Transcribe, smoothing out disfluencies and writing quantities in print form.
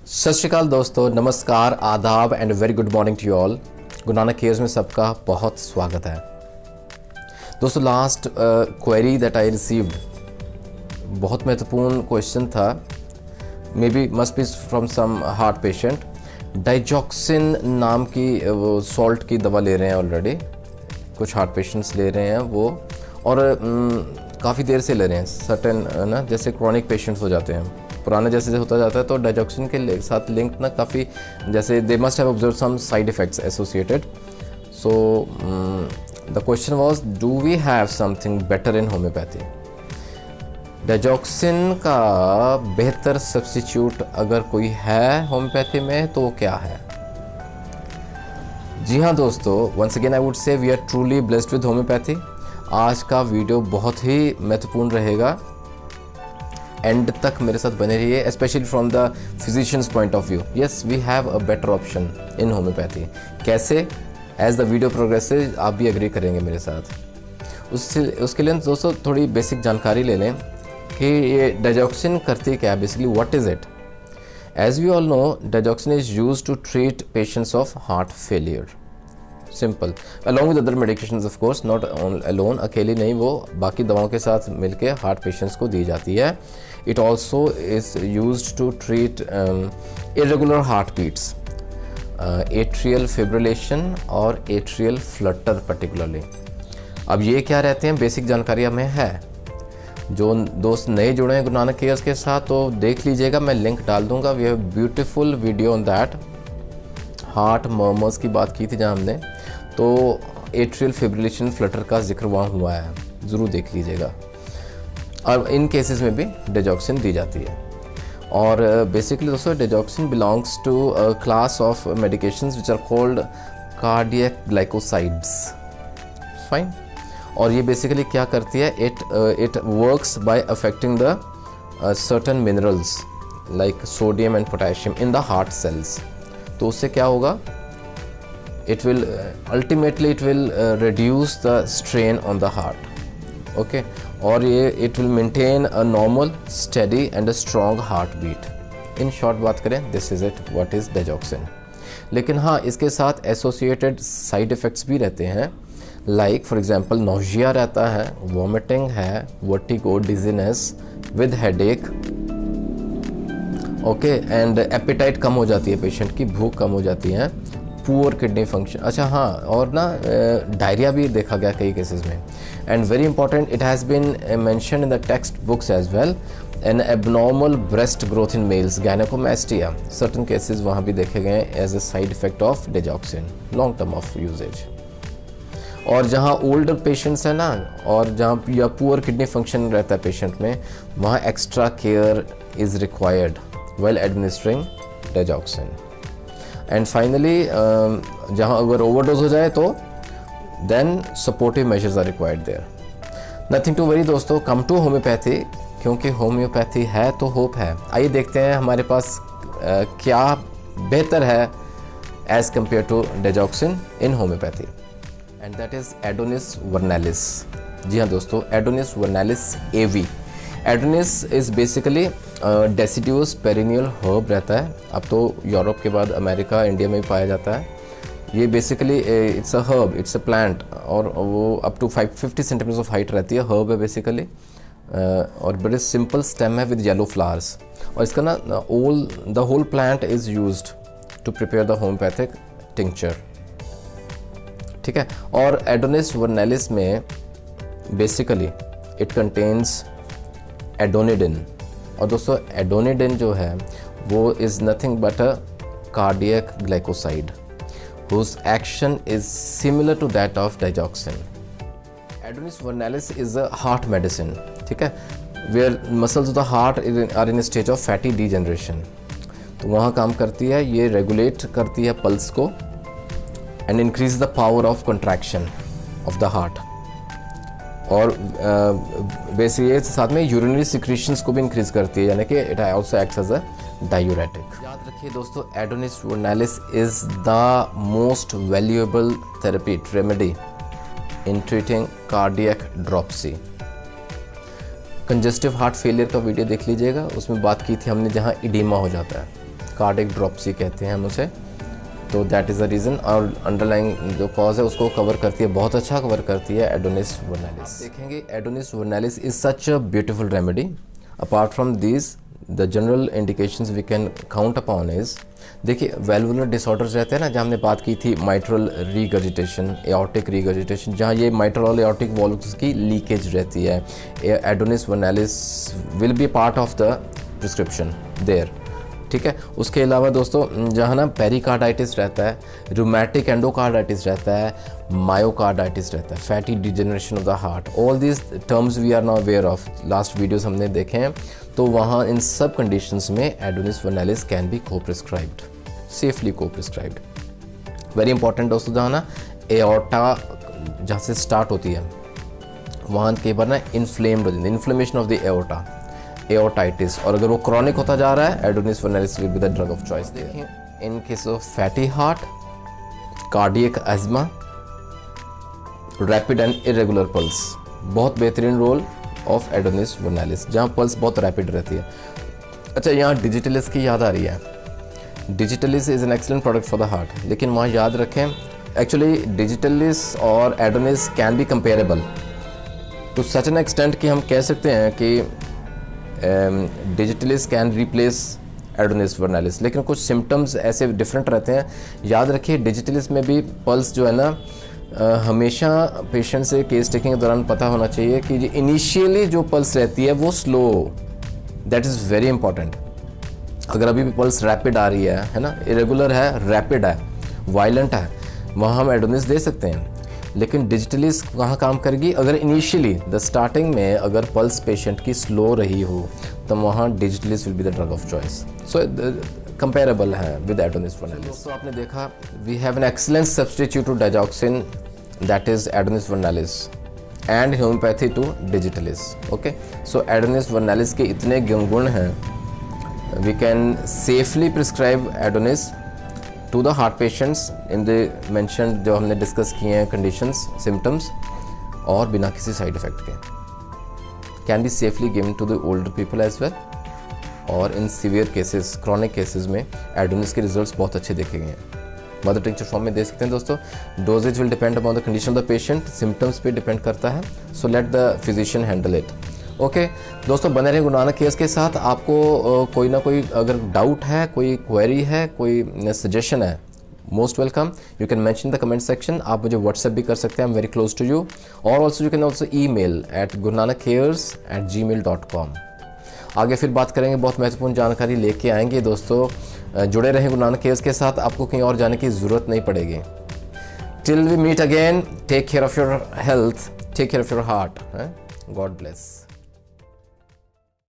सत श्रीकाल दोस्तों, नमस्कार, आदाब and very good morning to you all. Guru Nanak cares में सबका बहुत स्वागत है। दोस्तों, last query that I received बहुत महत्वपूर्ण क्वेश्चन था, may be must be from some heart patient. Digoxin नाम की वो सॉल्ट की दवा ले रहे हैं ऑलरेडी, कुछ हार्ट पेशेंट्स ले रहे हैं वो, और काफ़ी देर से ले रहे हैं। सर्टेन ना, जैसे क्रॉनिक पेशेंट्स हो जाते हैं, पुराना जैसे होता जाता है, तो डाइजॉक्सिन के साथ लिंक ना काफ़ी, जैसे they must have observe some side effects associated. So the question was, do we have something better in homeopathy? Digoxin का बेहतर सब्स्टिट्यूट अगर कोई है होम्योपैथी में तो वो क्या है? जी हाँ दोस्तों, once again I would say we are truly blessed with homeopathy. आज का वीडियो बहुत ही महत्वपूर्ण रहेगा, एंड तक मेरे साथ बने रहिए, specially from the physician's point of view. Yes, we have a better option in homeopathy. कैसे? एज द वीडियो प्रोग्रेसेस आप भी एग्री करेंगे मेरे साथ। उसके लिए दोस्तों थोड़ी बेसिक जानकारी ले लें कि ये डाइजॉक्सिन करती क्या है, basically what is it. As we all know, digoxin is used to treat patients of heart failure. Simple, along with other medications of course, not alone, अकेली नहीं, वो बाकी दवाओं के साथ मिलके हार्ट पेशेंट्स को दी जाती है। It also is used to treat irregular heart beats, atrial fibrillation और एट्रियल फ्लटर पर्टिकुलरली। अब ये क्या रहते हैं, बेसिक जानकारी हमें है। जो दोस्त नए जुड़े हैं गुरु नानक केयर्स के साथ तो देख लीजिएगा, मैं लिंक डाल दूंगा। We have beautiful video on that. Heart murmurs की बात की थी जहाँ हमने, तो एट्रियल फिब्रिलेशन फ्लटर का जिक्र वहाँ हुआ है, ज़रूर देख लीजिएगा। और इन केसेस में भी डाइजॉक्सिन दी जाती है। और बेसिकली दोस्तों, digoxin belongs to a class of medications which are called cardiac glycosides. Fine. और ये बेसिकली क्या करती है, it works by affecting the certain minerals like sodium and potassium in the heart cells. तो उससे क्या होगा, it will ultimately it will reduce the strain on the heart, okay, और ये it will maintain a normal, steady and a strong heartbeat. in short बात करें, this is it, what is digoxin। लेकिन हाँ, इसके साथ associated side effects भी रहते हैं, like for example nausea रहता है, vomiting है, vertigo, dizziness with headache, okay, and appetite कम हो जाती है, पेशेंट की भूख कम हो जाती है, पुअर किडनी फंक्शन। अच्छा हाँ, और ना डायरिया भी देखा गया कई केसेस में। And very important, it has been mentioned in the text books as well, an abnormal breast growth in males, gynaecomastia, certain cases वहाँ भी देखे गए as a side effect of digoxin, long term of usage. और जहाँ older patients हैं ना, और जहाँ या पुअर किडनी फंक्शन रहता है पेशेंट में, वहाँ extra care is required while administering digoxin। and finally जहाँ अगर overdose हो जाए तो then supportive measures are required there। nothing to worry दोस्तों, come to homeopathy, क्योंकि होम्योपैथी है तो होप है। आइए देखते हैं हमारे पास क्या बेहतर है as compared to digoxin in homeopathy, and that is Adonis vernalis। जी हाँ दोस्तों, Adonis vernalis AV। Adonis is basically deciduous perennial herb रहता है। अब तो यूरोप के बाद अमेरिका, इंडिया में भी पाया जाता है। ये basically it's a herb, it's a plant, और वो up to 50 centimetre of height रहती है, हर्ब है बेसिकली, और बड़े सिंपल स्टेम है विद येलो फ्लावर्स। और इसका ना the whole plant is used to prepare the homeopathic tincture, ठीक है। और एडोनिस वर्नैलिस में बेसिकली इट कंटेन्स एडोनिडिन। और दोस्तों, एडोनिडिन जो है वो is nothing but a cardiac glycoside whose action is similar to that of digoxin. Adonis vernalis is a heart medicine, ठीक है, where muscles of the heart are in stage of fatty degeneration. तो वहाँ काम करती है, ये regulate करती है पल्स को and increase the power of contraction of the heart. और बेसिकली साथ में यूरिनरी सिक्रीशंस को भी इंक्रीज करती है, यानी कि it also acts as a diuretic. याद रखिए दोस्तों, Adonis vernalis is the most valuable therapy remedy in treating cardiac dropsy. Congestive heart failure का वीडियो देख लीजिएगा, उसमें बात की थी हमने, जहाँ इडीमा हो जाता है, कार्डिक ड्रॉप्सी कहते हैं हम उसे। तो दैट इज़ द रीज़न, और अंडरलाइंग जो कॉज है उसको कवर करती है, बहुत अच्छा कवर करती है एडोनिस वर्नालिस। देखेंगे Adonis vernalis is such a beautiful remedy. Apart from this the general indications we can count upon is, देखिए वेल्वुलर डिसऑर्डर्स रहते हैं ना, जहाँ हमने बात की थी माइट्रल रीगर्जिटेशन, एओर्टिक रीगर्जिटेशन, जहाँ ये माइट्रल और एओर्टिक वॉल्व्स की लीकेज रहती है, Adonis vernalis will be part of the prescription there, ठीक है। उसके अलावा दोस्तों जहाँ ना पेरिकार्डाइटिस रहता है, रूमेटिक एंडोकार्डाइटिस रहता है, मायोकार्डाइटिस रहता है, fatty degeneration of the heart, all this terms we are now aware of, last videos हमने देखे हैं। तो वहाँ इन सब कंडीशंस में एडोनिस वर्नालिस कैन बी को प्रिस्क्राइब्ड, सेफली को प्रिस्क्राइब्ड। वेरी इंपॉर्टेंट दोस्तों, जहाँ ना एओर्टा जहाँ से स्टार्ट होती है वहाँ कई बार ना इन्फ्लेम्ड हो जाती है, inflammation of the aorta, aortitis, और अगर वो क्रॉनिक होता जा रहा है Adonis vernalis will be the drug of choice. देखिए in case of fatty heart, cardiac asthma, rapid and irregular pulse, बहुत बेहतरीन रोल ऑफ एडोनिस वर्नालिस, जहाँ पल्स बहुत रैपिड रहती है। अच्छा, यहाँ डिजिटलिस की याद आ रही है। Digitalis is an excellent product for the heart, लेकिन वहाँ याद रखें एक्चुअली डिजिटलिस और Adonis can be comparable to such an extent कि हम कह सकते हैं कि digitalis can replace Adonis vernalis, लेकिन कुछ सिम्टम्स ऐसे डिफरेंट रहते हैं। याद रखिए डिजिटलिस में भी पल्स जो है ना हमेशा पेशेंट से केस टेकिंग के दौरान पता होना चाहिए कि इनिशियली जो पल्स रहती है वो slow, that is very important. अगर अभी भी पल्स रैपिड आ रही है ना, इरेगुलर है, रैपिड है, वायलेंट है, वहाँ हम एडोनिस दे सकते हैं। लेकिन डिजिटलिस कहाँ काम करेगी, अगर इनिशियली द स्टार्टिंग में अगर पल्स पेशेंट की स्लो रही हो तो वहाँ digitalis will be the drug of choice. So comparable है विद एडोनिस वर्नालिस। तो आपने देखा we have an excellent substitute to digoxin, that is Adonis vernalis, and homoeopathy to digitalis. Okay, so Adonis vernalis के इतने गुण हैं, we can safely prescribe Adonis to the heart patients in the mention जो हमने discuss किए हैं conditions, symptoms, और बिना किसी साइड इफेक्ट के can be safely given to the older people as well. और in severe cases, chronic cases में एडोनिस के रिजल्ट्स बहुत अच्छे देखे गए हैं। मदर टिंचर फॉर्म में दे सकते हैं दोस्तों। Doses will depend upon the condition of the patient, symptoms पे डिपेंड करता है, so let the physician handle it. Okay दोस्तों, बने रहे गुरु नानक केयर्स के साथ। आपको कोई ना कोई अगर डाउट है, कोई क्वेरी है, कोई सजेशन है, most welcome, you can mention the comment section. आप मुझे व्हाट्सएप भी कर सकते हैं, I am very close to you, और also you can also email at gurunanakkayers@gmail.com। आगे फिर बात करेंगे, बहुत महत्वपूर्ण जानकारी लेके आएंगे दोस्तों। जुड़े रहें गुरु नानक केयर्स के साथ, आपको कहीं और जाने की ज़रूरत नहीं पड़ेगी। Till we meet again, take care of your health, take care of your heart. God bless.